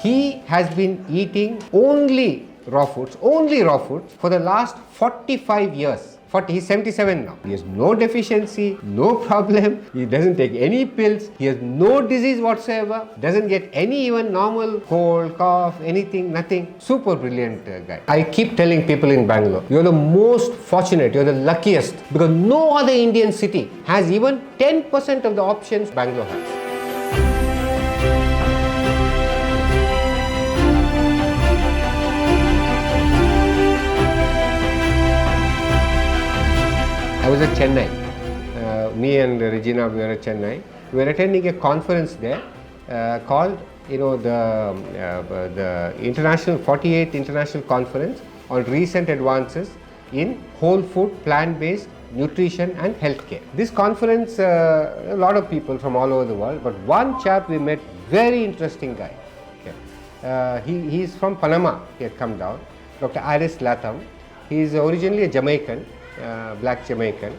He has been eating only raw foods for the last 45 years. He's 77 now. He has no deficiency, no problem. He doesn't take any pills. He has no disease whatsoever. Doesn't get any even normal cold, cough, anything, nothing. Super brilliant guy. I keep telling people in Bangalore, you're the most fortunate, you're the luckiest, because no other Indian city has even 10% of the options Bangalore has. I was at Chennai. Me and Regina, we were at Chennai. We were attending a conference there called, the 48th International Conference on Recent Advances in Whole Food, Plant-Based Nutrition and Healthcare. This conference, a lot of people from all over the world, but one chap we met, very interesting guy. Okay. He's from Panama. He had come down. Dr. Aris Latham. He is originally a Jamaican. Black Jamaican,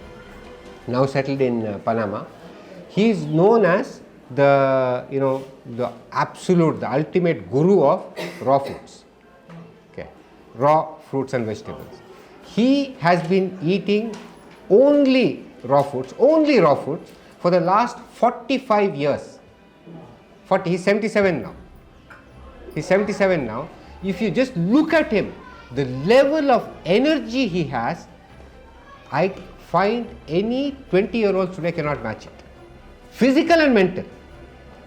now settled in Panama. He is known as the ultimate guru of raw foods. Okay, raw fruits and vegetables. He has been eating only raw foods for the last 45 years. He's 77 now. If you just look at him, the level of energy he has, I find any 20-year-old today cannot match it. Physical and mental.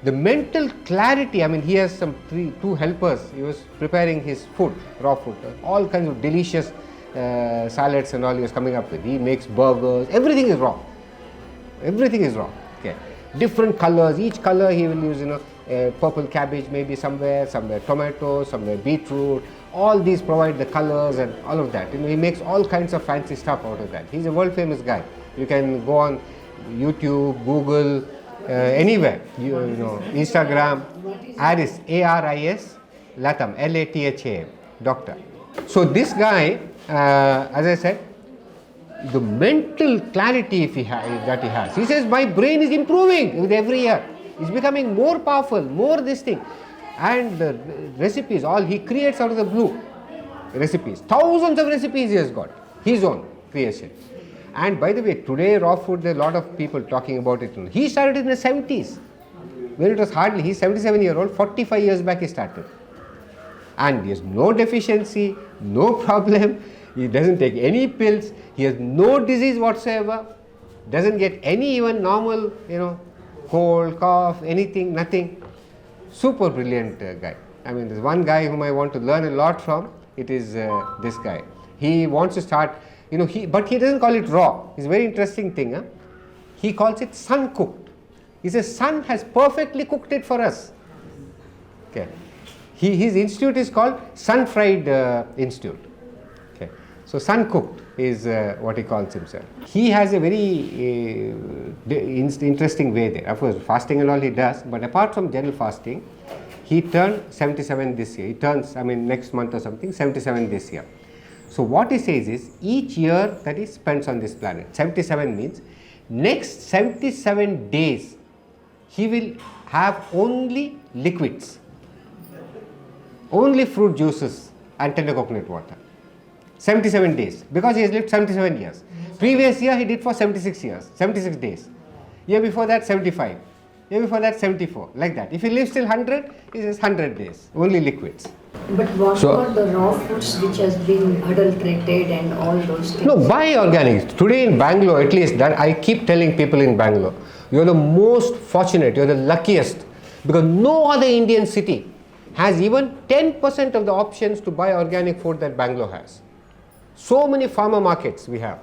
The mental clarity, he has two helpers. He was preparing his food, raw food, all kinds of delicious salads and all he was coming up with. He makes burgers, everything is raw. Okay. Different colors, each color he will use, purple cabbage maybe somewhere tomato, somewhere beetroot. All these provide the colors and all of that. He makes all kinds of fancy stuff out of that. He's a world famous guy. You can go on YouTube, Google, anywhere. Instagram, Aris, Aris Latham, Latham, doctor. So this guy, as I said, the mental clarity that he has. He says, my brain is improving with every year. It's becoming more powerful, more this thing. And the recipes, all he creates out of the blue recipes. Thousands of recipes he has got, his own creation. And by the way, today raw food, there are a lot of people talking about it. He started in the 70s, when it was hardly, he's 77-year-old, 45 years back he started. And he has no deficiency, no problem, he doesn't take any pills, he has no disease whatsoever, doesn't get any even normal, cold, cough, anything, nothing. Super brilliant guy. There's one guy whom I want to learn a lot from. It is this guy. He wants to start, but he doesn't call it raw. It's a very interesting thing. He calls it sun cooked. He says sun has perfectly cooked it for us. Okay. His institute is called Sun Fried Institute. Okay. So sun cooked is what he calls himself. He has a very interesting way there. Of course, fasting and all he does, but apart from general fasting, he turned 77 this year. He turns, next month or something, 77 this year. So what he says is, each year that he spends on this planet, 77 means, next 77 days, he will have only liquids, only fruit juices and tender coconut water. 77 days, because he has lived 77 years. Previous year he did for 76 days. Year before that 75. Year before that 74. Like that. If he lives till 100, he says 100 days. Only liquids. But what about the raw foods which has been adulterated and all those things? No, buy organics. Today in Bangalore, at least, that I keep telling people in Bangalore, you're the most fortunate, you're the luckiest, because no other Indian city has even 10% of the options to buy organic food that Bangalore has. So many farmer markets we have,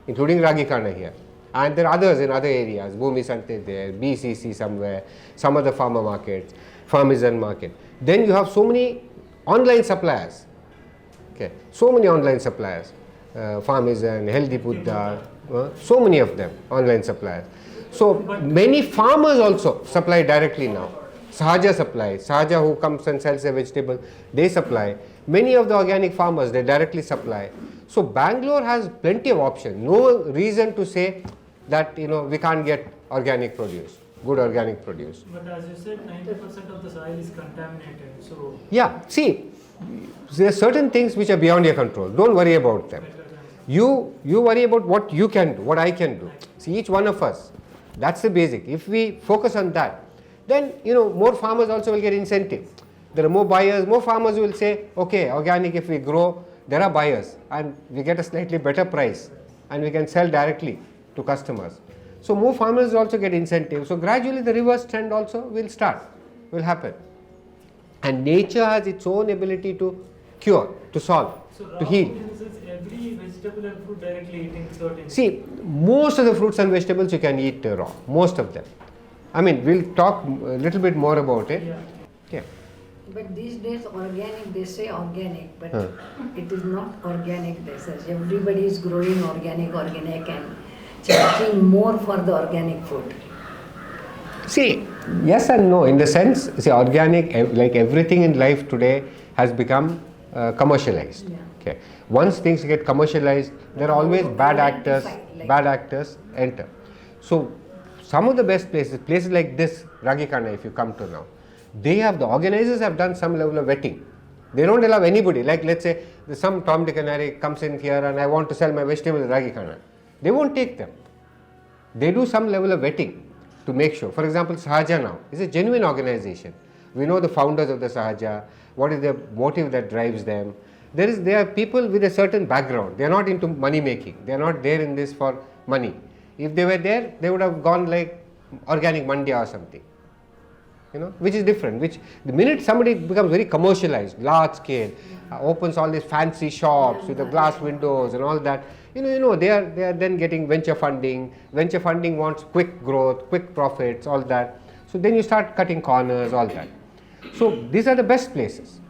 including Ragikana here. And there are others in other areas, Bhumi Sante there, BCC somewhere, some other farmer markets, Farmizan market. Then you have so many online suppliers. Okay, so many online suppliers, Farmizan, Healthy Buddha, so many of them, online suppliers. So many farmers also supply directly now. Sahaja supply, Sahaja who comes and sells a vegetable, they supply. Many of the organic farmers, they directly supply. So Bangalore has plenty of options. No reason to say that we can't get organic produce. good organic produce. But as you said, 90% of the soil is contaminated. So Yeah, see, there are certain things which are beyond your control. Don't worry about them. You worry about what you can do, what I can do. See, each one of us, that's the basic. If we focus on that, then more farmers also will get incentive. There are more buyers, more farmers will say, okay, organic if we grow, there are buyers and we get a slightly better price and we can sell directly to customers. So more farmers also get incentive. So gradually the reverse trend also will happen. And nature has its own ability to cure, to solve, to heal. So every vegetable and fruit directly eating certain. See, most of the fruits and vegetables you can eat raw, most of them. I mean, we'll talk a little bit more about it. Yeah. Okay. But these days organic, they say organic, but it is not organic. They say everybody is growing organic and charging more for the organic food. See, yes and no, in the sense, see, organic, like everything in life today, has become commercialized. Yeah. Okay. Once things get commercialized, there are always bad actors enter. So, some of the best places like this, Ragikana, if you come to now, the organizers have done some level of vetting. They don't allow anybody, like let's say some Tom, Dick and Harry comes in here and I want to sell my vegetables at Ragikana. They won't take them. They do some level of vetting to make sure. For example, Sahaja now is a genuine organization. We know the founders of the Sahaja, what is their motive that drives them. They are people with a certain background. They are not into money making. They are not there in this for money. If they were there, they would have gone like Organic Mandya or something. Which is different. Which the minute somebody becomes very commercialized, large scale, opens all these fancy shops with the glass windows and all that, they are then getting venture funding. Venture funding wants quick growth, quick profits, all that. So then you start cutting corners, all that. So these are the best places.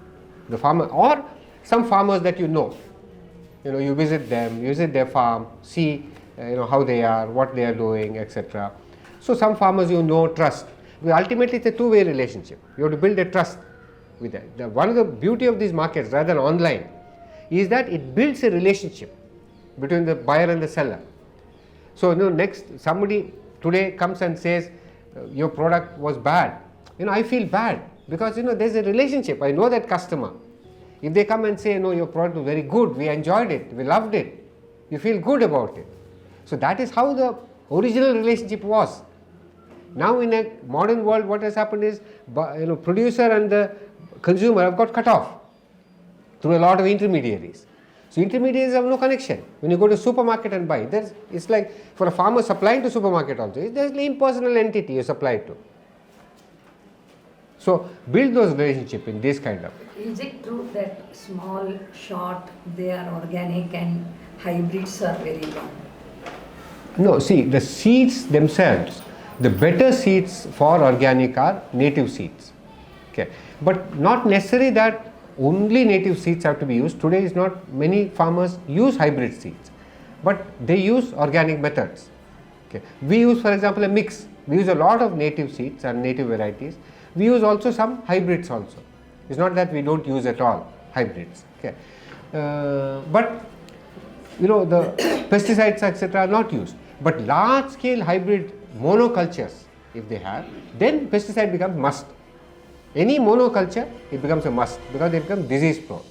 The farmer or some farmers that you visit them, you visit their farm, see how they are, what they are doing, etc. So some farmers trust. Because ultimately it's a two-way relationship. You have to build a trust with that. One of the beauty of these markets rather than online is that it builds a relationship between the buyer and the seller. So next somebody today comes and says your product was bad. I feel bad because there's a relationship. I know that customer. If they come and say no, your product was very good, we enjoyed it, we loved it, you feel good about it. So that is how the original relationship was. Now in a modern world, what has happened is, producer and the consumer have got cut off through a lot of intermediaries. So intermediaries have no connection. When you go to supermarket and buy, it's like for a farmer supplying to supermarket also, there's an impersonal entity you supply to. So build those relationships in this kind of. Is it true that small, short, they are organic and hybrids are very long? No, see, the seeds themselves, the better seeds for organic are native seeds. Okay. But not necessary that only native seeds have to be used. Today is not many farmers use hybrid seeds, but they use organic methods. Okay. We use, for example, a mix. We use a lot of native seeds and native varieties. We use also some hybrids also. It's not that we don't use at all hybrids. Okay. But the pesticides etc. are not used. But large scale hybrid monocultures, if they have, then pesticide becomes must. Any monoculture, it becomes a must because they become disease prone.